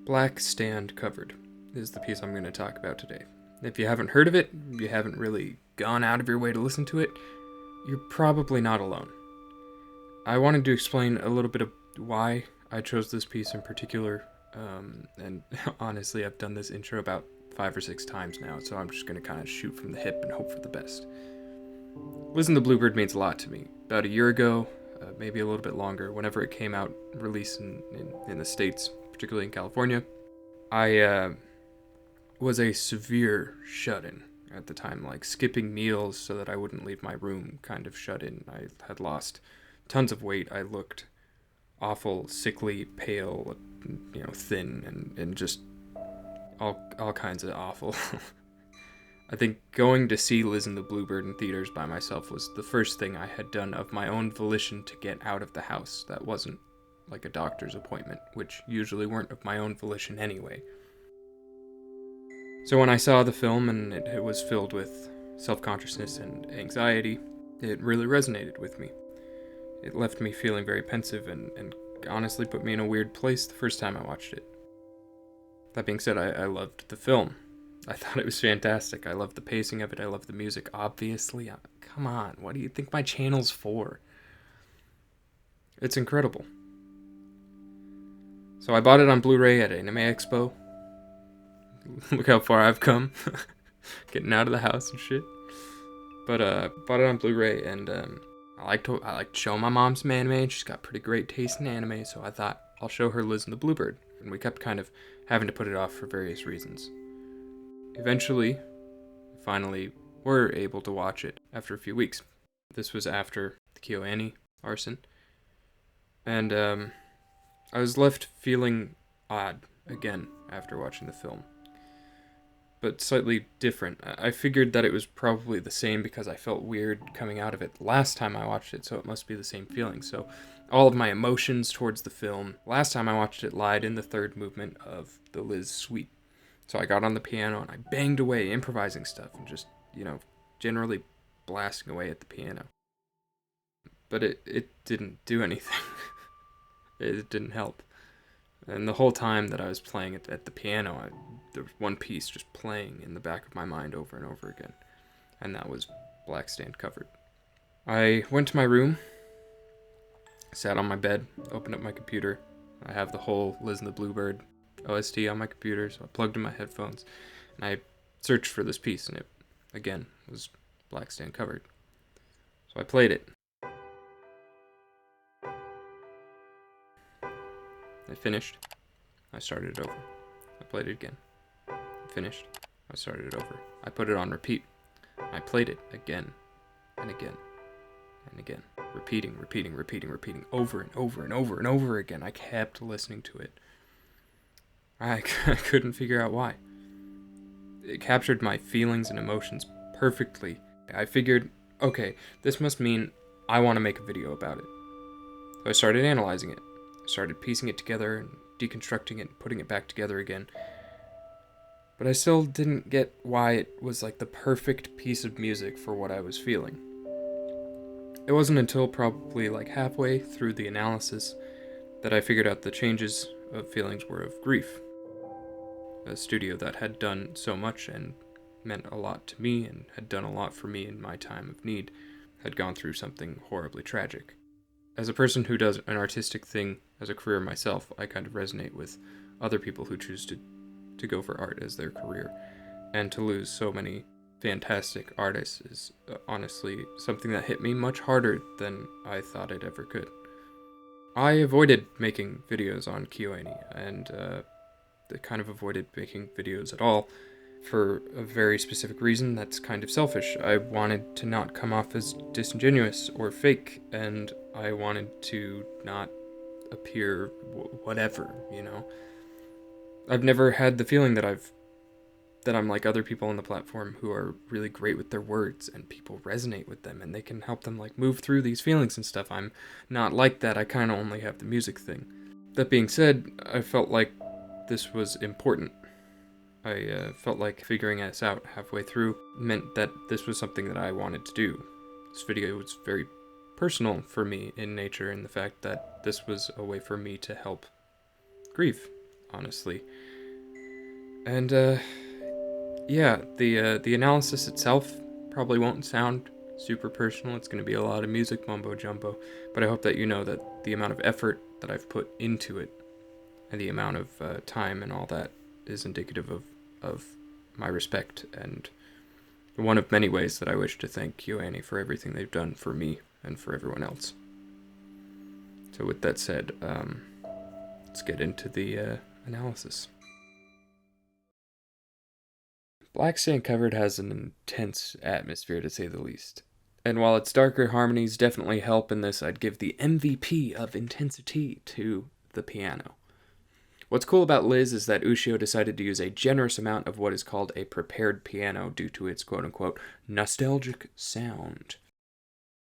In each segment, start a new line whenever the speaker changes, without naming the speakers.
Black Stand Covered is the piece I'm going to talk about today. If you haven't heard of it, you haven't really gone out of your way to listen to it, you're probably not alone. I wanted to explain a little bit of why I chose this piece in particular, and honestly, I've done this intro about 5 or 6 times now, so I'm just going to kind of shoot from the hip and hope for the best. Listen the Bluebird means a lot to me. About a year ago, maybe a little bit longer, whenever it came out, released in the States, particularly in California, I was a severe shut-in at the time, like skipping meals so that I wouldn't leave my room kind of shut in. I had lost tons of weight. I looked awful, sickly, pale, thin, and just all kinds of awful. I think going to see Liz and the Bluebird in theaters by myself was the first thing I had done of my own volition to get out of the house. That wasn't like a doctor's appointment, which usually weren't of my own volition anyway. So when I saw the film and it was filled with self-consciousness and anxiety, it really resonated with me. It left me feeling very pensive and honestly put me in a weird place the first time I watched it. That being said, I loved the film. I thought it was fantastic. I loved the pacing of it. I loved the music, obviously. Come on, what do you think my channel's for? It's incredible. So I bought it on Blu-ray at Anime Expo. Look how far I've come. Getting out of the house and shit. But bought it on Blu-ray, and I like to show my mom some anime. She's got pretty great taste in anime, so I thought I'll show her Liz and the Bluebird. And we kept kind of having to put it off for various reasons. Eventually, finally were able to watch it after a few weeks. This was after the KyoAni arson. And I was left feeling odd again after watching the film. But slightly different. I figured that it was probably the same because I felt weird coming out of it last time I watched it, so it must be the same feeling. So all of my emotions towards the film, last time I watched it, lied in the third movement of the Liz suite. So I got on the piano and I banged away, improvising stuff and just, generally blasting away at the piano. But it didn't do anything. It didn't help. And the whole time that I was playing it at the piano, there was one piece just playing in the back of my mind over and over again. And that was Black Stand Covered. I went to my room, sat on my bed, opened up my computer. I have the whole Liz and the Bluebird OST on my computer, so I plugged in my headphones, and I searched for this piece, and it, again, was Black Stand Covered. So I played it. I finished. I started it over. I played it again. I finished. I started it over. I put it on repeat. I played it again and again and again. Repeating, over and over and over and over again. I kept listening to it. I couldn't figure out why. It captured my feelings and emotions perfectly. I figured, okay, this must mean I want to make a video about it. So I started analyzing it. I started piecing it together and deconstructing it and putting it back together again. But I still didn't get why it was like the perfect piece of music for what I was feeling. It wasn't until probably like halfway through the analysis that I figured out the changes of feelings were of grief. A studio that had done so much and meant a lot to me and had done a lot for me in my time of need had gone through something horribly tragic. As a person who does an artistic thing as a career myself, I kind of resonate with other people who choose to go for art as their career. And to lose so many fantastic artists is honestly something that hit me much harder than I thought it ever could. I avoided making videos on KyoAni, and kind of avoided making videos at all for a very specific reason that's kind of selfish. I wanted to not come off as disingenuous or fake, and I wanted to not appear whatever, I've never had the feeling that I'm like other people on the platform who are really great with their words and people resonate with them and they can help them like move through these feelings and stuff. I'm not like that. I kind of only have the music thing. That being said, I felt like this was important. I felt like figuring this out halfway through meant that this was something that I wanted to do. This video was very personal for me in nature in the fact that this was a way for me to help grieve. honestly. And, yeah, the analysis itself probably won't sound super personal. It's going to be a lot of music mumbo jumbo, but I hope that you know that the amount of effort that I've put into it and the amount of time and all that is indicative of my respect, and one of many ways that I wish to thank you, Annie, for everything they've done for me and for everyone else. So with that said, let's get into the analysis. Black Sand Covered has an intense atmosphere, to say the least. And while its darker harmonies definitely help in this, I'd give the MVP of intensity to the piano. What's cool about Liz is that Ushio decided to use a generous amount of what is called a prepared piano due to its quote-unquote nostalgic sound.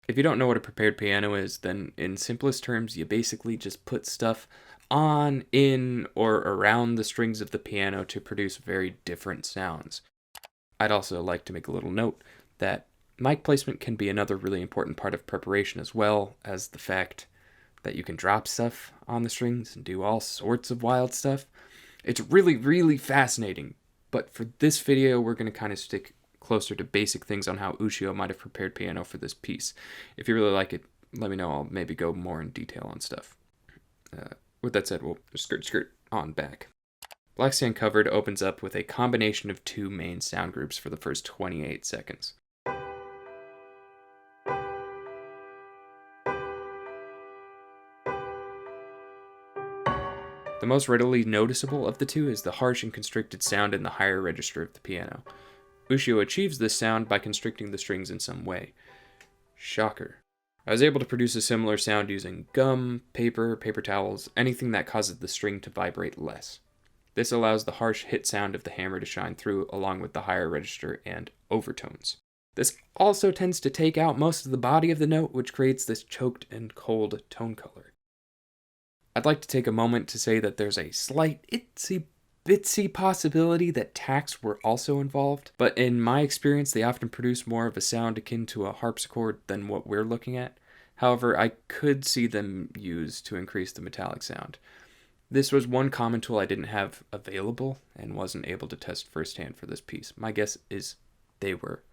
If you don't know what a prepared piano is, then in simplest terms, you basically just put stuff on, in, or around the strings of the piano to produce very different sounds. I'd also like to make a little note that mic placement can be another really important part of preparation, as well as the fact that you can drop stuff on the strings and do all sorts of wild stuff. It's really, really fascinating, but for this video, we're going to kind of stick closer to basic things on how Ushio might have prepared piano for this piece. If you really like it, let me know. I'll maybe go more in detail on stuff. With that said, we'll skirt on back. Black Sand Covered opens up with a combination of two main sound groups for the first 28 seconds. The most readily noticeable of the two is the harsh and constricted sound in the higher register of the piano. Ushio achieves this sound by constricting the strings in some way. Shocker. I was able to produce a similar sound using gum, paper towels, anything that causes the string to vibrate less. This allows the harsh hit sound of the hammer to shine through, along with the higher register and overtones. This also tends to take out most of the body of the note, which creates this choked and cold tone color. I'd like to take a moment to say that there's a slight itsy possibility that tacks were also involved, but in my experience they often produce more of a sound akin to a harpsichord than what we're looking at. However, I could see them used to increase the metallic sound. This was one common tool I didn't have available and wasn't able to test firsthand for this piece. My guess is they were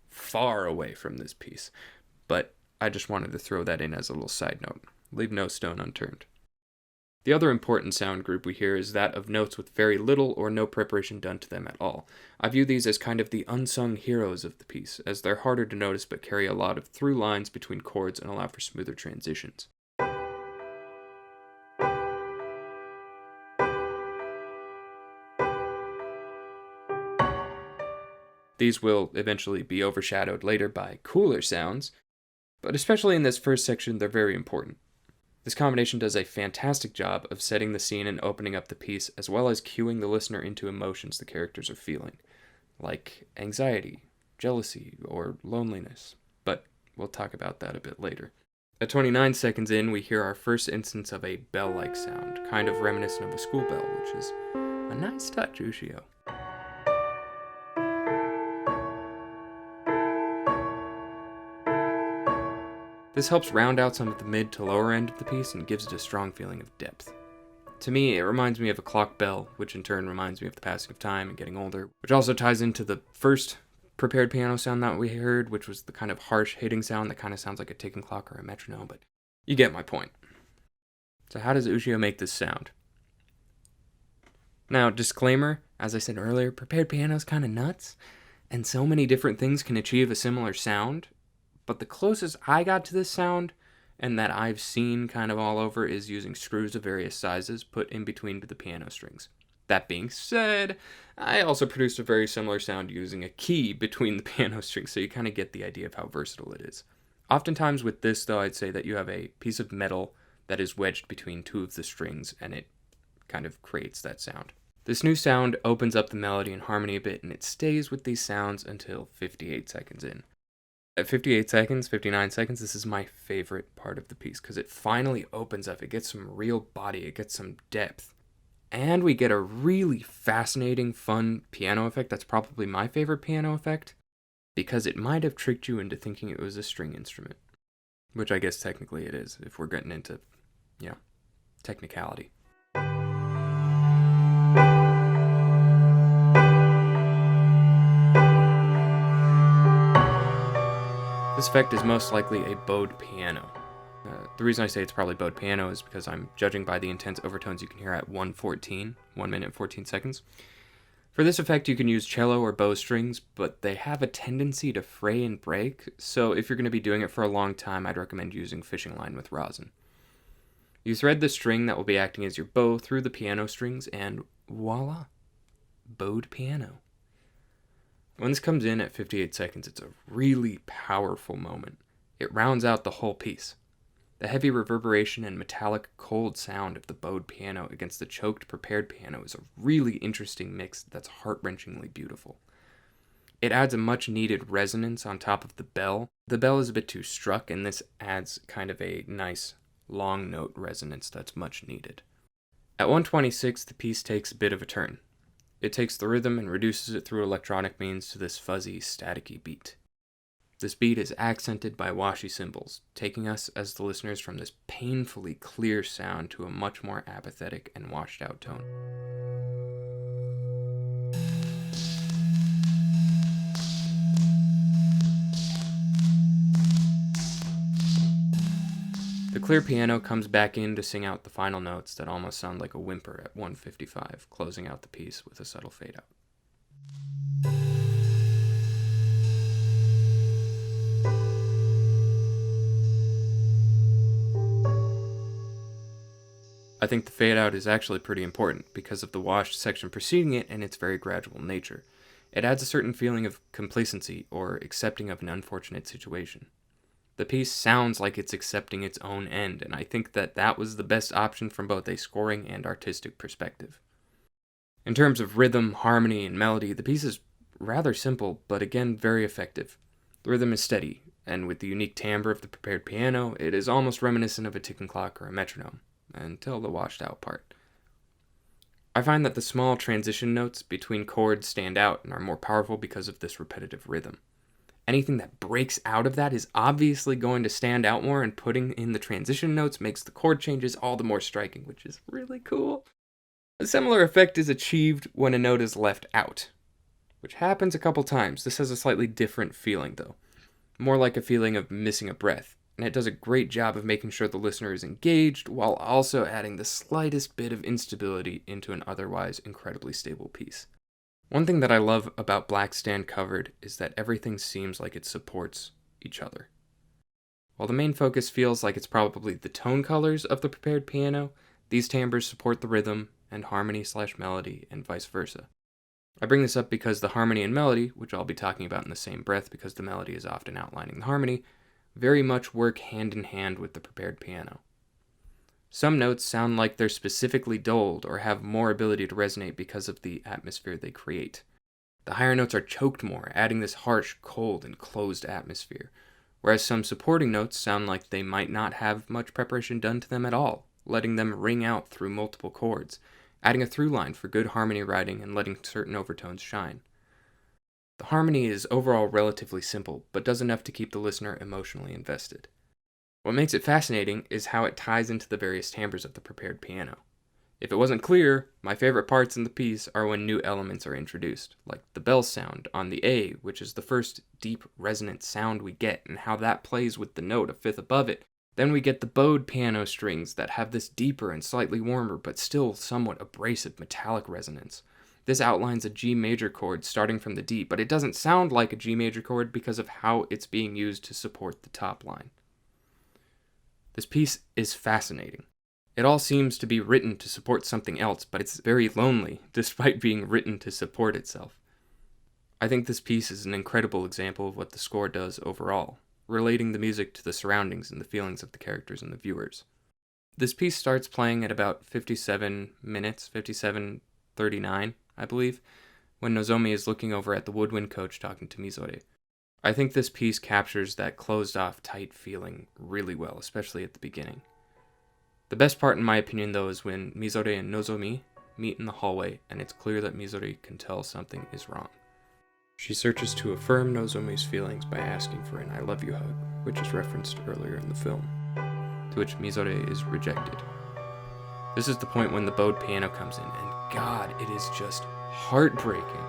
far away from this piece, but I just wanted to throw that in as a little side note. Leave no stone unturned. The other important sound group we hear is that of notes with very little or no preparation done to them at all. I view these as kind of the unsung heroes of the piece, as they're harder to notice but carry a lot of through lines between chords and allow for smoother transitions. These will eventually be overshadowed later by cooler sounds, but especially in this first section, they're very important. This combination does a fantastic job of setting the scene and opening up the piece, as well as cueing the listener into emotions the characters are feeling, like anxiety, jealousy, or loneliness, but we'll talk about that a bit later. At 29 seconds in, we hear our first instance of a bell-like sound, kind of reminiscent of a school bell, which is a nice touch, Ushio. This helps round out some of the mid to lower end of the piece and gives it a strong feeling of depth. To me, it reminds me of a clock bell, which in turn reminds me of the passing of time and getting older, which also ties into the first prepared piano sound that we heard, which was the kind of harsh hitting sound that kind of sounds like a ticking clock or a metronome, but you get my point. So how does Ushio make this sound? Now, disclaimer, as I said earlier, prepared piano is kind of nuts, and so many different things can achieve a similar sound. But the closest I got to this sound, and that I've seen kind of all over, is using screws of various sizes put in between the piano strings. That being said, I also produced a very similar sound using a key between the piano strings, so you kind of get the idea of how versatile it is. Oftentimes with this, though, I'd say that you have a piece of metal that is wedged between two of the strings, and it kind of creates that sound. This new sound opens up the melody and harmony a bit, and it stays with these sounds until 58 seconds in. At 58 seconds, 59 seconds, this is my favorite part of the piece because it finally opens up. It gets some real body, it gets some depth. And we get a really fascinating, fun piano effect. That's probably my favorite piano effect because it might have tricked you into thinking it was a string instrument. Which I guess technically it is, if we're getting into, technicality. This effect is most likely a bowed piano. The reason I say it's probably bowed piano is because I'm judging by the intense overtones you can hear at 1:14, 1 minute 14 seconds. For this effect, you can use cello or bow strings, but they have a tendency to fray and break, so if you're going to be doing it for a long time, I'd recommend using fishing line with rosin. You thread the string that will be acting as your bow through the piano strings, and voila, bowed piano. When this comes in at 58 seconds, it's a really powerful moment. It rounds out the whole piece. The heavy reverberation and metallic, cold sound of the bowed piano against the choked, prepared piano is a really interesting mix that's heart-wrenchingly beautiful. It adds a much-needed resonance on top of the bell. The bell is a bit too struck, and this adds kind of a nice, long note resonance that's much needed. At 1:26, the piece takes a bit of a turn. It takes the rhythm and reduces it through electronic means to this fuzzy, staticky beat. This beat is accented by washy cymbals, taking us as the listeners from this painfully clear sound to a much more apathetic and washed out tone. The clear piano comes back in to sing out the final notes that almost sound like a whimper at 1:55, closing out the piece with a subtle fade out. I think the fade out is actually pretty important because of the washed section preceding it and its very gradual nature. It adds a certain feeling of complacency or accepting of an unfortunate situation. The piece sounds like it's accepting its own end, and I think that was the best option from both a scoring and artistic perspective. In terms of rhythm, harmony, and melody, the piece is rather simple, but again very effective. The rhythm is steady, and with the unique timbre of the prepared piano, it is almost reminiscent of a ticking clock or a metronome, until the washed out part. I find that the small transition notes between chords stand out and are more powerful because of this repetitive rhythm. Anything that breaks out of that is obviously going to stand out more, and putting in the transition notes makes the chord changes all the more striking, which is really cool. A similar effect is achieved when a note is left out, which happens a couple times. This has a slightly different feeling, though. More like a feeling of missing a breath, and it does a great job of making sure the listener is engaged while also adding the slightest bit of instability into an otherwise incredibly stable piece. One thing that I love about Black Stand Covered is that everything seems like it supports each other. While the main focus feels like it's probably the tone colors of the prepared piano, these timbres support the rhythm and harmony/melody and vice versa. I bring this up because the harmony and melody, which I'll be talking about in the same breath because the melody is often outlining the harmony, very much work hand in hand with the prepared piano. Some notes sound like they're specifically dulled or have more ability to resonate because of the atmosphere they create. The higher notes are choked more, adding this harsh, cold, and closed atmosphere, whereas some supporting notes sound like they might not have much preparation done to them at all, letting them ring out through multiple chords, adding a through line for good harmony writing and letting certain overtones shine. The harmony is overall relatively simple, but does enough to keep the listener emotionally invested. What makes it fascinating is how it ties into the various timbres of the prepared piano. If it wasn't clear, my favorite parts in the piece are when new elements are introduced, like the bell sound on the A, which is the first deep resonant sound we get, and how that plays with the note a fifth above it. Then we get the bowed piano strings that have this deeper and slightly warmer, but still somewhat abrasive metallic resonance. This outlines a G major chord starting from the D, but it doesn't sound like a G major chord because of how it's being used to support the top line. This piece is fascinating. It all seems to be written to support something else, but it's very lonely, despite being written to support itself. I think this piece is an incredible example of what the score does overall, relating the music to the surroundings and the feelings of the characters and the viewers. This piece starts playing at about 57 minutes, 57:39, I believe, when Nozomi is looking over at the woodwind coach talking to Mizore. I think this piece captures that closed-off, tight feeling really well, especially at the beginning. The best part, in my opinion, though, is when Mizore and Nozomi meet in the hallway, and it's clear that Mizore can tell something is wrong. She searches to affirm Nozomi's feelings by asking for an I love you hug, which is referenced earlier in the film, to which Mizore is rejected. This is the point when the bowed piano comes in, and God, it is just heartbreaking.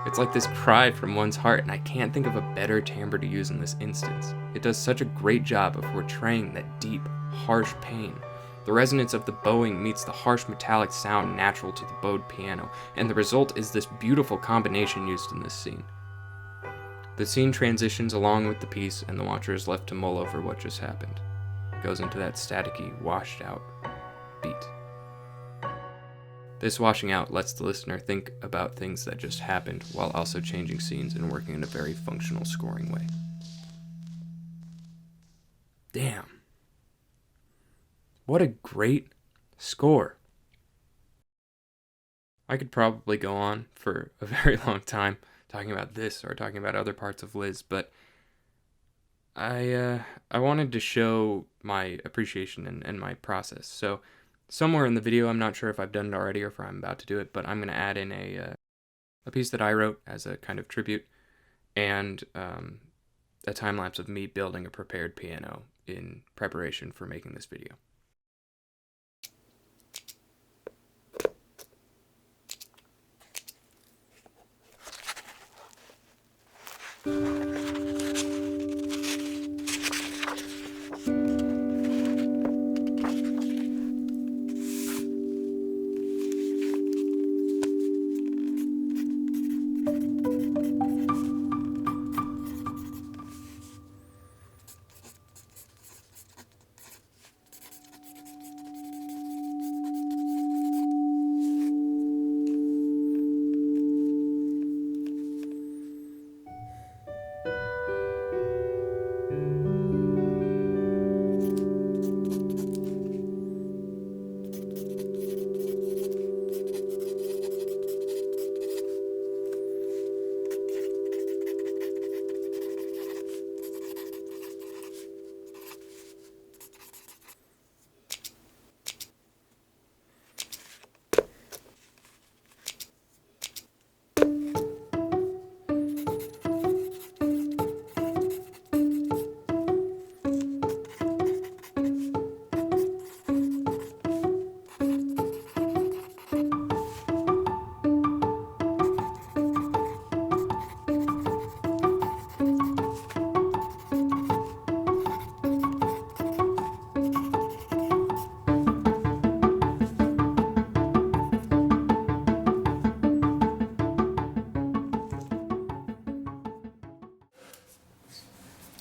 It's like this cry from one's heart, and I can't think of a better timbre to use in this instance. It does such a great job of portraying that deep, harsh pain. The resonance of the bowing meets the harsh metallic sound natural to the bowed piano, and the result is this beautiful combination used in this scene. The scene transitions along with the piece, and the watcher is left to mull over what just happened. It goes into that staticky, washed out beat. This washing out lets the listener think about things that just happened while also changing scenes and working in a very functional scoring way. Damn. What a great score. I could probably go on for a very long time talking about this or talking about other parts of Liz, but I wanted to show my appreciation and my process. So somewhere in the video, I'm not sure if I've done it already or if I'm about to do it, but I'm going to add in a piece that I wrote as a kind of tribute and a time lapse of me building a prepared piano in preparation for making this video.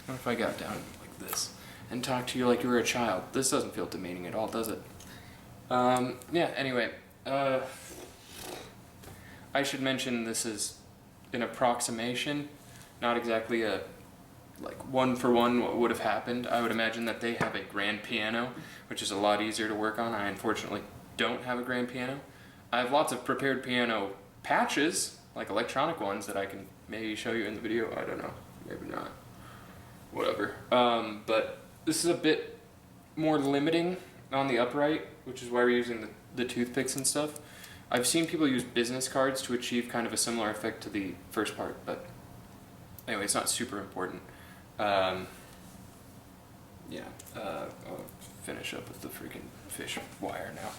What if I got down like this and talked to you like you were a child? This doesn't feel demeaning at all, does it? Yeah, anyway. I should mention this is an approximation, not exactly a, like, one-for-one what would have happened. I would imagine that they have a grand piano, which is a lot easier to work on. I unfortunately don't have a grand piano. I have lots of prepared piano patches, like electronic ones, that I can maybe show you in the video. I don't know, maybe not. Whatever. But this is a bit more limiting on the upright, which is why we're using the toothpicks and stuff. I've seen people use business cards to achieve kind of a similar effect to the first part, but anyway, it's not super important. Yeah, I'll finish up with the freaking fish wire now.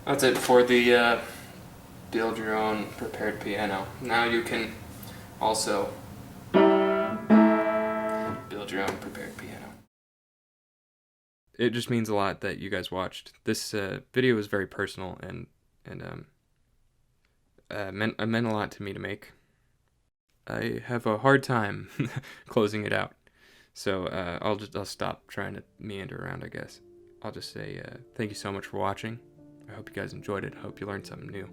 That's it for the build your own prepared piano. Now you can also build your own prepared piano. It just means a lot that you guys watched. This video is very personal and meant a lot to me to make. I have a hard time closing it out, so I'll stop trying to meander around. I guess I'll just say thank you so much for watching. I hope you guys enjoyed it. I hope you learned something new,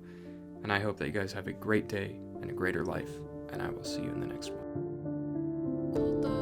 and I hope that you guys have a great day and a greater life. And I will see you in the next one.